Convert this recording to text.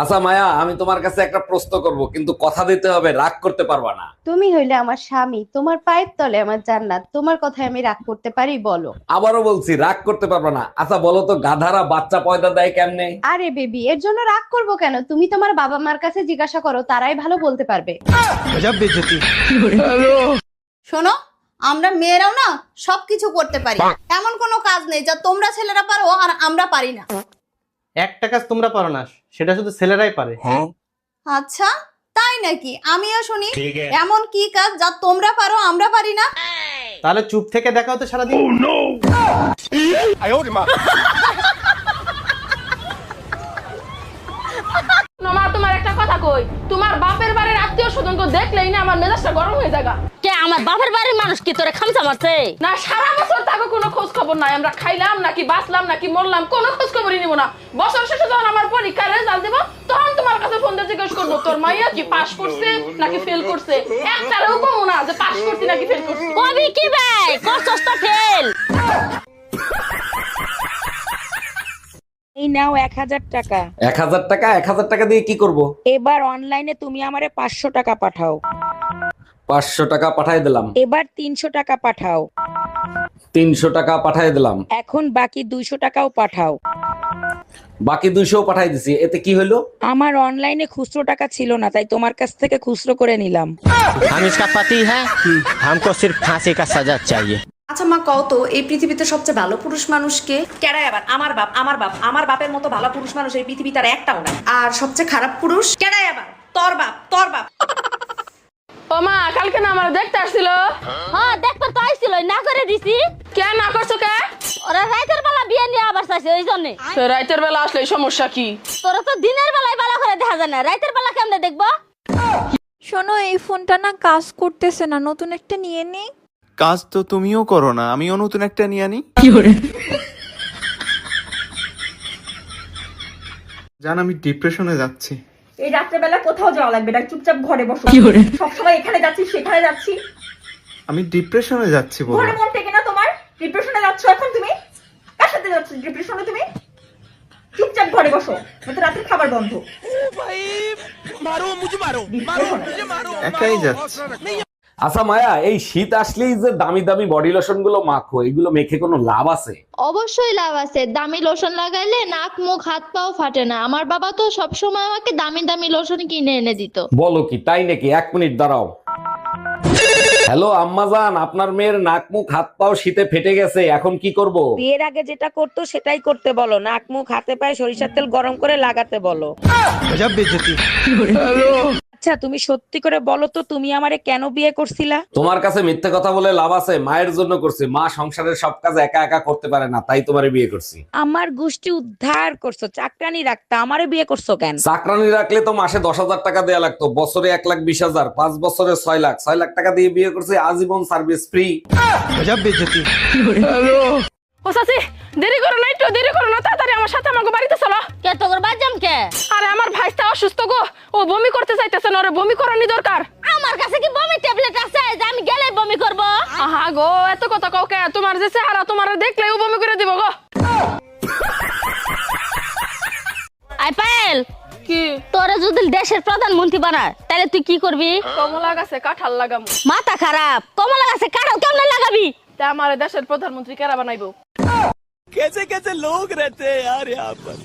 আচ্ছা মায়া, আমি তোমার কাছে একটা প্রশ্ন করব, কিন্তু কথা দিতে হবে, রাগ করতে পারবা না। তুমি হইলে আমার স্বামী, তোমার পায়ের তলে আমার জান্নাত, তোমার কথায় আমি রাগ করতে পারি? বলো। আবারও বলছি, রাগ করতে পারবা না। আচ্ছা বলো তো, গাধারা বাচ্চা পয়দা দেয় কেমনে? আরে বেবি, এর জন্য রাগ করবো কেন? তুমি তোমার বাবা মার কাছে জিজ্ঞাসা করো, তারাই ভালো বলতে পারবে। শোনো, আমরা মেয়েরাও না সবকিছু করতে পারি, এমন কোনো কাজ নেই যা তোমরা ছেলেরা পারো আর আমরা পারি না। একটা কাজ তোমরা পারো না, সেটা শুধু ছেলেরাই পারে। আচ্ছা, তাই নাকি? আমিও শুনি এমন কি কাজ যা তোমরা পারো আমরা পারি না। তাহলে চুপ থেকে দেখাও তো সারাদিন। মা, তোমার একটা কথা কই, তোমার বাপের বাড়ির আত্মীয় স্বজনকে দেখলেই না আমার মেজাজটা গরম হয়ে যায়। কে আমার বাপের বাড়ির মানুষ কি তোরে খামচা মারছে? না, সারা বছর তাকে কোনো খোঁজ খবর নাই, আমরা খাইলাম নাকি বাঁচলাম নাকি মরলাম কোনো খোঁজ খবরই নিব না। বছর শেষে যখন আমার পরীক্ষার রেজাল্ট দেব, তখন তোমার কাছে ফোন দিয়ে জিজ্ঞেস করবো তোর মাইয়া কি পাস করছে নাকি ফেল করছে। একটারও কমো না যে পাস করছি নাকি ফেল করছি। কবি কি ভাই করছস তো ফেল। এই নাও 1000 টাকা। 1000 টাকা? 1000 টাকা দিয়ে কি করব? এবার অনলাইনে তুমি আমারে 500 টাকা পাঠাও। 500 টাকা পাঠাই দিলাম। এবার 300 টাকা পাঠাও। 300 টাকা পাঠাই দিলাম। এখন বাকি 200 টাকাও পাঠাও। বাকি 200 পাঠাই দিছি, এতে কি হলো? আমার অনলাইনে খুচরো টাকা ছিল না, তাই তোমার কাছ থেকে খুচরো করে নিলাম। हम इसका पति है, हमको सिर्फ फांसी का सजा चाहिए। আচ্ছা মা, কও তো এই পৃথিবীতে সবচেয়ে ভালো পুরুষ মানুষকে? কেডাই আবার? আমার বাপ। আমার বাপ, আমার বাপের মতো ভালো পুরুষ মানুষ এই পৃথিবীতে আর একটাও নাই। আর সবচেয়ে খারাপ পুরুষ কেডাই আবার? তোর বাপ, তোর বাপ। ও মা, কালকে না আমার দেখতে আসছিল। হ্যাঁ দেখতে তো আইছিল, না করে দিছি। কে না করছো কে? ওরা রাতের বেলা বিয়ে নিয়ে আবার চাইছে, ওই জন্য। তো রাতের বেলা আসলে এই সমস্যা কি? তোরা তো দিনের বেলায় বেলা করে দেখা যায় না, রাতের বেলা কেমনে দেখবো? শোনো, এই ফোনটা না কাজ করতেছে না, নতুন একটা নিয়ে নি। কাজ তো তুমিও করো না, আমিও নতুন একটা নিয়ে আনি। জান, আমি ডিপ্রেশনে যাচ্ছি। এই রাত্রেবেলা কোথাও যাওয়া লাগবে না, চুপচাপ ঘরে বসো। সবসময় এখানে যাচ্ছি সেখানে যাচ্ছি। আমি ডিপ্রেশনে যাচ্ছি বলো। ঘরে মন থেকে না তোমার? ডিপ্রেশনে যাচ্ছ এখন তুমি? কার সাথে যাচ্ছ ডিপ্রেশনে তুমি? চুপচাপ ঘরে বসো, নয়তো রাতের খাবার বন্ধ। একাই যাচ্ছি। আচ্ছা মায়া, এই শীত আসলেই যে দামি দামি বডি লোশন গুলো মাখো, এগুলো মেখে কোনো লাভ আছে? অবশ্যই লাভ আছে। দামি লোশন লাগাইলে নাক মুখ হাত পাও ফাটে না। আমার বাবা তো সবসময় আমাকে দামি দামি লোশন কিনে এনে দিত। বলো কি, তাই নাকি? 1 মিনিট দাঁড়াও। হ্যালো আম্মাজান, আপনার মেয়ের নাক মুখ হাত পাও শীতে ফেটে গেছে, এখন কি করব? বিয়ের আগে যেটা করতো সেটাই করতে বলো। নাক মুখ হাতে পায়ে সরিষার তেল গরম করে লাগাতে বলো। আচ্ছা তুমি সত্যি করে বলো তো, তুমি আমারে কেন বিয়ে করছিলা? তোমার কাছে মিথ্যে কথা বলে লাভ আছে? মায়ের জন্য করছি, মা সংসারের সব কাজ একা একা করতে পারে না, তাই তোমারে বিয়ে করছি। আমার গোষ্ঠী উদ্ধার করছো, চাকরানি রাখতা, আমারে বিয়ে করছো কেন? চাকরানি রাখলে তো মাসে 10,000 টাকা দেয়া লাগতো, বছরে 1,20,000, 5 বছরে 6 লাখ। 6 লাখ টাকা দিয়ে বিয়ে করছি, আজীবন সার্ভিস ফ্রি। ও চাচি, দেরি করো না, একটু দেরি করো না, তাড়াতাড়ি আমার সাথে আমাকে বাড়িতে চলো। কে তোর বাজাম কে? আরে আমার ভাইটা অসুস্থ গো, ও বমি করতে চাইতেছে না, ওরে বমি করানি দরকার। আমার কাছে কি বমি ট্যাবলেট আছে যে আমি গেলে বমি করব? আহা গো, এত কথা কাও কে? তোমার যে চেহারা, তোমার দেখলে ও বমি করে দিব গো। আই পায়েল, কি? তোরে যদি দেশের প্রধানমন্ত্রী বানায় তাহলে তুই কি করবি? কমলা গাছে কাঁঠাল লাগামু। মাথা খারাপ, কমলা গাছে কাটাও কেমনে লাগাবি? তা আমার দেশের প্রধানমন্ত্রী কেরা বানাইবো? कैसे कैसे लोग रहते हैं यार यहाँ पर।